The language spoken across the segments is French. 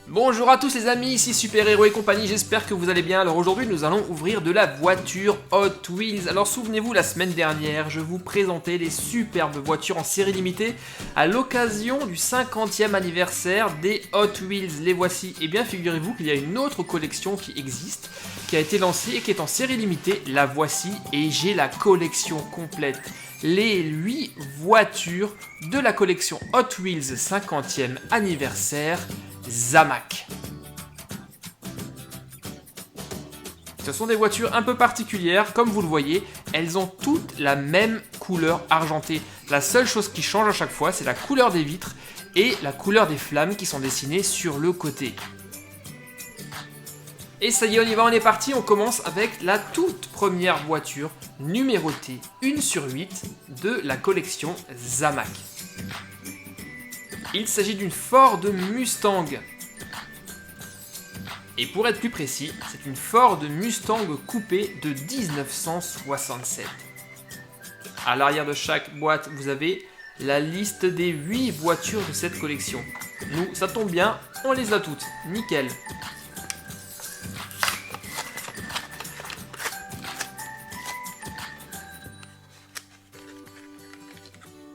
Bonjour à tous les amis, ici Super Héros et compagnie, j'espère que vous allez bien. Alors aujourd'hui nous allons ouvrir de la voiture Hot Wheels. Alors souvenez-vous, la semaine dernière, je vous présentais les superbes voitures en série limitée à l'occasion du 50e anniversaire des Hot Wheels. Les voici. Et bien figurez-vous qu'il y a une autre collection qui existe, qui a été lancée et qui est en série limitée. La voici et j'ai la collection complète. Les 8 voitures de la collection Hot Wheels 50e anniversaire Zamac. Ce sont des voitures un peu particulières, comme vous le voyez, elles ont toutes la même couleur argentée. La seule chose qui change à chaque fois, c'est la couleur des vitres et la couleur des flammes qui sont dessinées sur le côté. Et ça y est, on y va, on est parti, on commence avec la toute première voiture numérotée 1 sur 8 de la collection Zamac. Il s'agit d'une Ford Mustang. Et pour être plus précis, c'est une Ford Mustang coupée de 1967. À l'arrière de chaque boîte, vous avez la liste des 8 voitures de cette collection. Nous, ça tombe bien, on les a toutes. Nickel.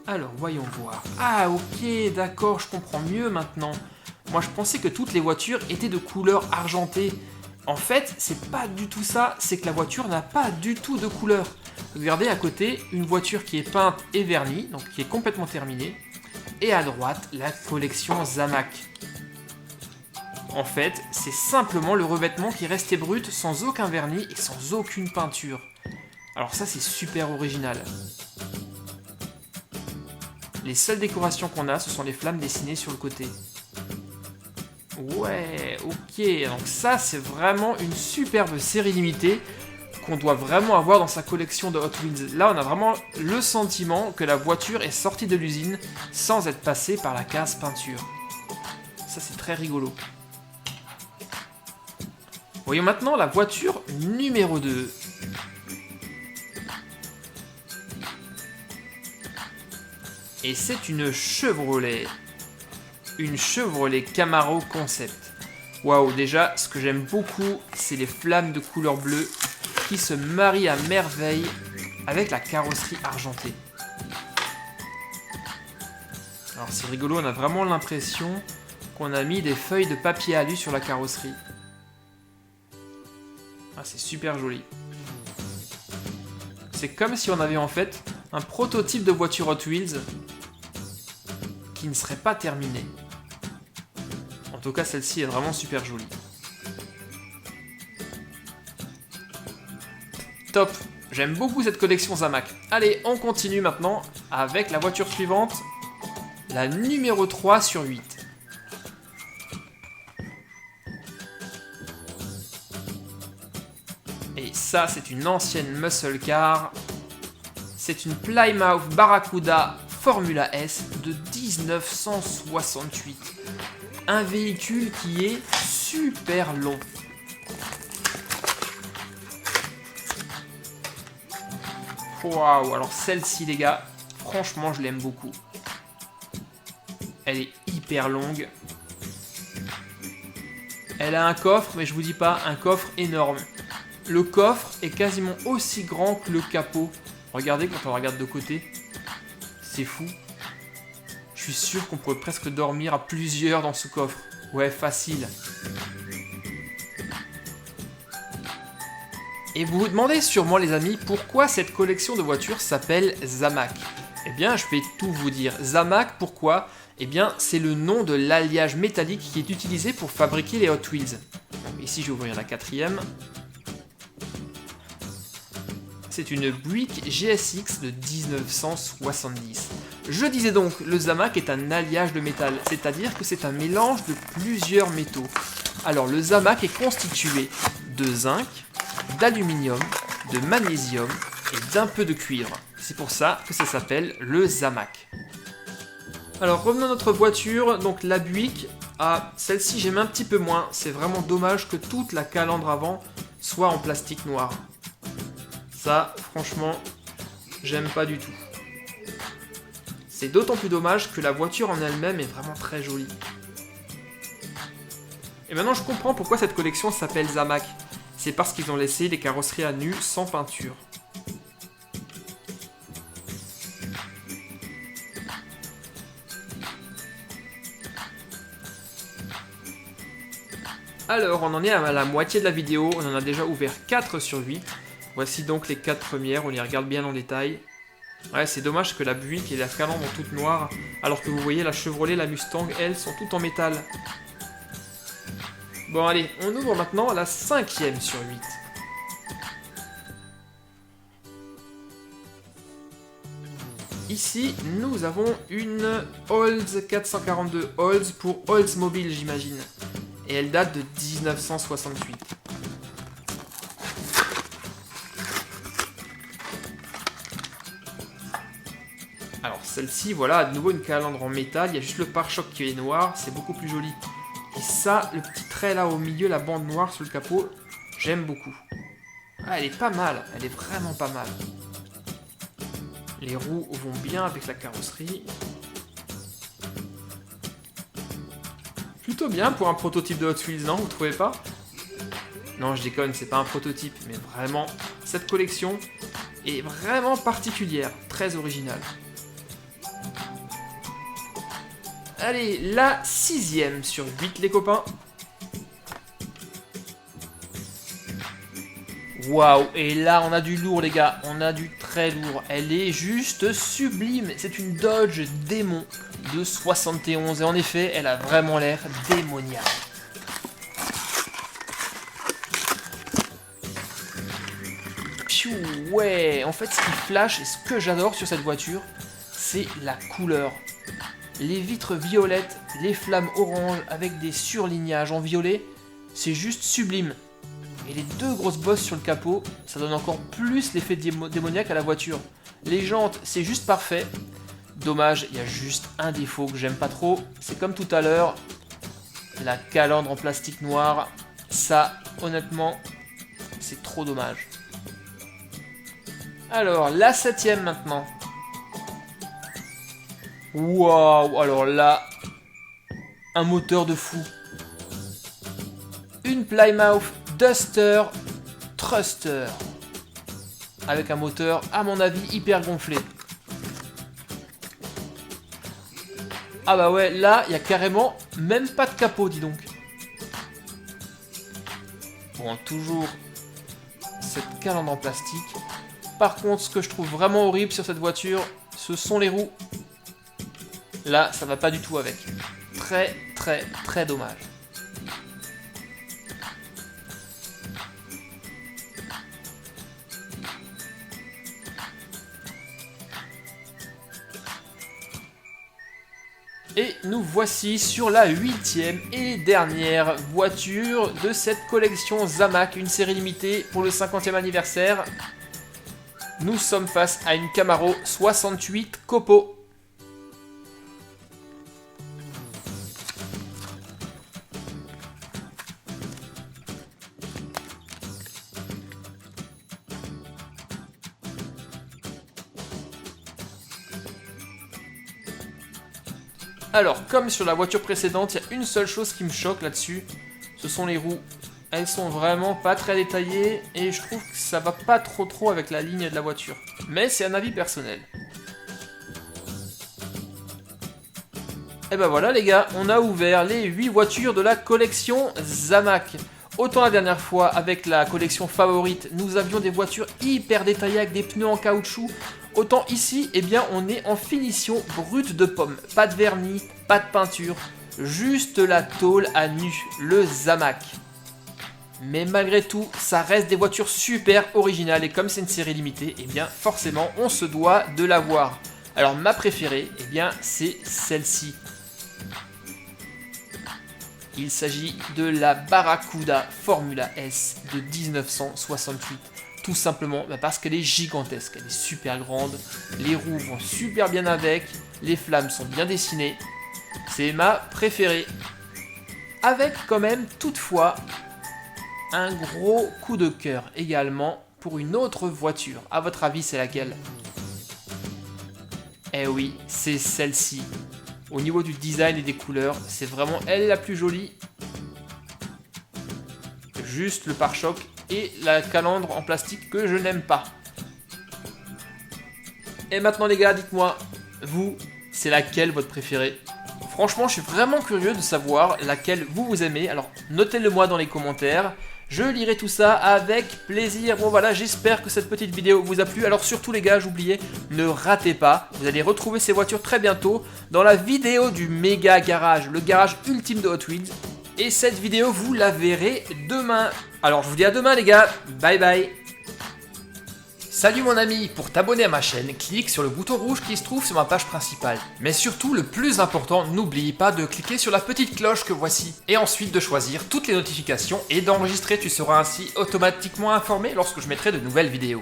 Alors, voyons voir. Ah, ok, d'accord, je comprends mieux maintenant. Moi, je pensais que toutes les voitures étaient de couleur argentée. En fait, c'est pas du tout ça, c'est que la voiture n'a pas du tout de couleur. Regardez à côté, une voiture qui est peinte et vernie, donc qui est complètement terminée. Et à droite, la collection Zamac. En fait, c'est simplement le revêtement qui est resté brut, sans aucun vernis et sans aucune peinture. Alors ça, c'est super original. Les seules décorations qu'on a, ce sont les flammes dessinées sur le côté. Ouais, ok, donc ça c'est vraiment une superbe série limitée qu'on doit vraiment avoir dans sa collection de Hot Wheels. Là on a vraiment le sentiment que la voiture est sortie de l'usine sans être passée par la case peinture. Ça c'est très rigolo. Voyons maintenant la voiture numéro 2. Et c'est une Chevrolet. Une Chevrolet Camaro Concept. Waouh, déjà, ce que j'aime beaucoup, c'est les flammes de couleur bleue qui se marient à merveille avec la carrosserie argentée. Alors c'est rigolo, on a vraiment l'impression qu'on a mis des feuilles de papier alu sur la carrosserie. Ah, c'est super joli. C'est comme si on avait en fait un prototype de voiture Hot Wheels qui ne serait pas terminée. En tout cas, celle-ci est vraiment super jolie. Top! J'aime beaucoup cette collection Zamac. Allez, on continue maintenant avec la voiture suivante, la numéro 3 sur 8. Et ça, c'est une ancienne muscle car. C'est une Plymouth Barracuda Formula S de 1968. Un véhicule qui est super long. Waouh, alors celle-ci les gars, franchement je l'aime beaucoup. Elle est hyper longue. Elle a un coffre, mais je vous dis pas, un coffre énorme. Le coffre est quasiment aussi grand que le capot. Regardez quand on regarde de côté. C'est fou. Je suis sûr qu'on pourrait presque dormir à plusieurs dans ce coffre. Ouais, facile. Et vous vous demandez sûrement les amis, pourquoi cette collection de voitures s'appelle Zamac? Eh bien, je vais tout vous dire. Zamac, pourquoi? Eh bien, c'est le nom de l'alliage métallique qui est utilisé pour fabriquer les Hot Wheels. Donc, ici, je vais ouvrir la quatrième. C'est une Buick GSX de 1970. Je disais donc, le Zamac est un alliage de métal, c'est-à-dire que c'est un mélange de plusieurs métaux. Alors le Zamac est constitué de zinc, d'aluminium, de magnésium et d'un peu de cuivre. C'est pour ça que ça s'appelle le Zamac. Alors revenons à notre voiture, donc la Buick. Ah, celle-ci j'aime un petit peu moins, c'est vraiment dommage que toute la calandre avant soit en plastique noir. Ça, franchement, j'aime pas du tout. C'est d'autant plus dommage que la voiture en elle-même est vraiment très jolie. Et maintenant je comprends pourquoi cette collection s'appelle Zamac. C'est parce qu'ils ont laissé les carrosseries à nu sans peinture. Alors, on en est à la moitié de la vidéo, on en a déjà ouvert 4 sur 8. Voici donc les 4 premières, on les regarde bien en détail. Ouais, c'est dommage que la Buick et la calandre sont toutes noires, alors que vous voyez la Chevrolet, la Mustang, elles sont toutes en métal. Bon allez, on ouvre maintenant la 5e sur 8. Ici, nous avons une Olds 442 Olds pour Oldsmobile, j'imagine. Et elle date de 1968. Alors celle-ci, voilà, de nouveau une calandre en métal, il y a juste le pare-choc qui est noir, c'est beaucoup plus joli. Et ça, le petit trait là au milieu, la bande noire sur le capot, j'aime beaucoup. Ah, elle est pas mal, elle est vraiment pas mal. Les roues vont bien avec la carrosserie. Plutôt bien pour un prototype de Hot Wheels, non? Vous trouvez pas? Non, je déconne, c'est pas un prototype, mais vraiment, cette collection est vraiment particulière, très originale. Allez, la 6e sur 8, les copains. Waouh, et là, on a du lourd, les gars, on a du très lourd. Elle est juste sublime, c'est une Dodge Démon de 71, et en effet, elle a vraiment l'air démoniaque. Piou, ouais, en fait, ce qui flash, et ce que j'adore sur cette voiture, c'est la couleur. Les vitres violettes, les flammes oranges avec des surlignages en violet, c'est juste sublime. Et les deux grosses bosses sur le capot, ça donne encore plus l'effet démoniaque à la voiture. Les jantes, c'est juste parfait. Dommage, il y a juste un défaut que j'aime pas trop. C'est comme tout à l'heure, la calandre en plastique noir. Ça, honnêtement, c'est trop dommage. Alors, la 7e maintenant. Waouh, alors là, un moteur de fou. Une Plymouth Duster Thruster. Avec un moteur, à mon avis, hyper gonflé. Ah bah ouais, là, il y a carrément même pas de capot, dis donc. Bon, toujours cette calandre en plastique. Par contre, ce que je trouve vraiment horrible sur cette voiture, ce sont les roues. Là, ça va pas du tout avec. Très, très, très dommage. Et nous voici sur la 8e et dernière voiture de cette collection Zamac, une série limitée pour le 50e anniversaire. Nous sommes face à une Camaro 68 Copo. Alors, comme sur la voiture précédente, il y a une seule chose qui me choque là-dessus, ce sont les roues. Elles sont vraiment pas très détaillées et je trouve que ça va pas trop avec la ligne de la voiture. Mais c'est un avis personnel. Et ben voilà les gars, on a ouvert les 8 voitures de la collection Zamac. Autant la dernière fois avec la collection favorite, nous avions des voitures hyper détaillées avec des pneus en caoutchouc. Autant ici, eh bien, on est en finition brute de pomme. Pas de vernis, pas de peinture, juste la tôle à nu, le Zamac. Mais malgré tout, ça reste des voitures super originales et comme c'est une série limitée, eh bien, forcément, on se doit de l'avoir. Alors, ma préférée, eh bien, c'est celle-ci. Il s'agit de la Barracuda Formula S de 1968. Tout simplement parce qu'elle est gigantesque, elle est super grande, les roues vont super bien avec, les flammes sont bien dessinées. C'est ma préférée. Avec quand même toutefois un gros coup de cœur également pour une autre voiture. À votre avis, c'est laquelle? Eh oui, c'est celle-ci. Au niveau du design et des couleurs, c'est vraiment elle la plus jolie. juste le pare-choc et la calandre en plastique que je n'aime pas. Et maintenant les gars, dites-moi, vous, c'est laquelle votre préférée? Franchement, je suis vraiment curieux de savoir laquelle vous aimez, alors notez-le moi dans les commentaires. Je lirai tout ça avec plaisir. Bon voilà, j'espère que cette petite vidéo vous a plu. Alors surtout les gars, j'oubliais, ne ratez pas. Vous allez retrouver ces voitures très bientôt dans la vidéo du méga garage, le garage ultime de Hot Wheels. Et cette vidéo, vous la verrez demain. Alors je vous dis à demain les gars, bye bye. Salut mon ami, pour t'abonner à ma chaîne, clique sur le bouton rouge qui se trouve sur ma page principale. Mais surtout, le plus important, n'oublie pas de cliquer sur la petite cloche que voici. Et ensuite de choisir toutes les notifications et d'enregistrer, tu seras ainsi automatiquement informé lorsque je mettrai de nouvelles vidéos.